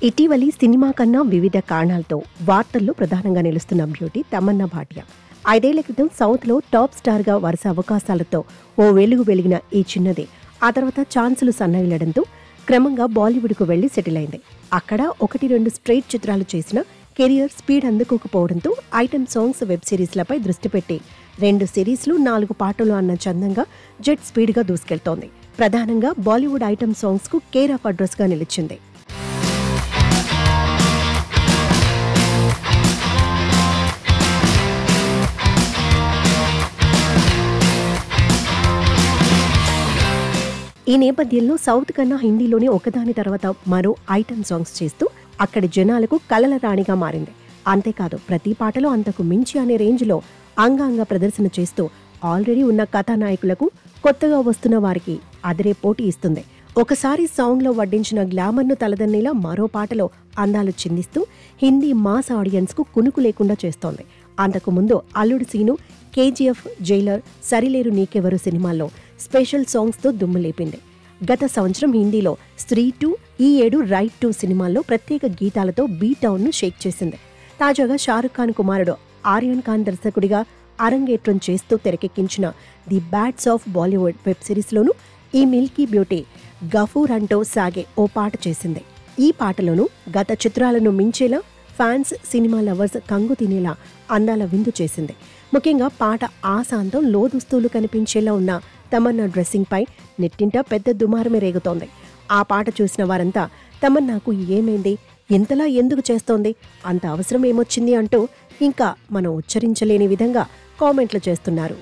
ఇటీవలి సినిమా కన్నా వివిధ కారణాలతో వార్తల్లో ప్రధానంగా నిలుస్తున్న బ్యూటీ తమన్నా భాటియా. 5 ఏళ్ల క్రితం సౌత్లో టాప్ స్టార్గా వరుస అవకాశాలతో ఓ వెలుగు వెలిగిన ఈ చిన్నది ఆ తర్వాత ఛాన్సులు సన్నగిల్లడంతో క్రమంగా బాలీవుడ్కు వెళ్లి సెటిల్ అయింది. అక్కడ 1-2 స్ట్రైట్ చిత్రాలు చేసిన కెరియర్ స్పీడ్ అందుకోకపోవడంతో ఐటెం సాంగ్స్, వెబ్ సిరీస్లపై దృష్టి పెట్టి 2 సిరీస్లు 4 పాటలు అన్న చందంగా జెట్ స్పీడ్గా దూసుకెళ్తోంది. ప్రధానంగా బాలీవుడ్ ఐటెం సాంగ్స్కు కేర్ ఆఫ్ అడ్రస్గా నిలిచింది. ఈ నేపథ్యంలో సౌత్ కన్నా హిందీలోని ఒకదాని తర్వాత మరో ఐటెం సాంగ్స్ చేస్తూ అక్కడి జనాలకు కలల రాణిగా మారింది. అంతేకాదు ప్రతి పాటలో అంతకు మించి అనే రేంజ్లో అంగాంగ ప్రదర్శన చేస్తూ ఆల్రెడీ ఉన్న కథానాయకులకు కొత్తగా వస్తున్న వారికి అదిరే పోటీ ఇస్తుంది. ఒకసారి సాంగ్లో వడ్డించిన గ్లామర్ను తలదన్నేలా మరో పాటలో అందాలు చిందిస్తూ హిందీ మాస్ ఆడియన్స్కు కునుకు లేకుండా చేస్తోంది. అంతకుముందు అల్లుడు సీను, కేజీఎఫ్, జైలర్, సరిలేరు నీకెవరు సినిమాల్లో స్పెషల్ సాంగ్స్తో దుమ్ము లేపింది. గత సంవత్సరం హిందీలో స్త్రీ 2, ఈ ఏడు రైట్ 2 సినిమాల్లో ప్రత్యేక గీతాలతో బీ టౌన్ను షేక్ చేసింది. తాజాగా షారుఖ్ ఖాన్ కుమారుడు ఆర్యన్ ఖాన్ దర్శకుడిగా అరంగేట్రం చేస్తూ తెరకెక్కించిన the Bads of Bollywood web సిరీస్లోనూ ఈ మిల్కీ బ్యూటీ గఫూర్ అంటూ సాగే ఓ పాట చేసింది. ఈ పాటలోనూ గత చిత్రాలను మించేలా ఫ్యాన్స్, సినిమా లవర్స్ కంగు తినేలా అందాల విందు చేసింది. ముఖ్యంగా పాట ఆశాంతం లోదుస్తులు కనిపించేలా ఉన్న తమన్నా డ్రెస్సింగ్ పై నెట్టింట పెద్ద దుమారమే రేగుతోంది. ఆ పాట చూసిన వారంతా తమన్నాకు ఏమైంది, ఇంతలా ఎందుకు చేస్తోంది, అంత అవసరం ఏమొచ్చింది అంటూ ఇంకా మనం ఉచ్చరించలేని విధంగా కామెంట్లు చేస్తున్నారు.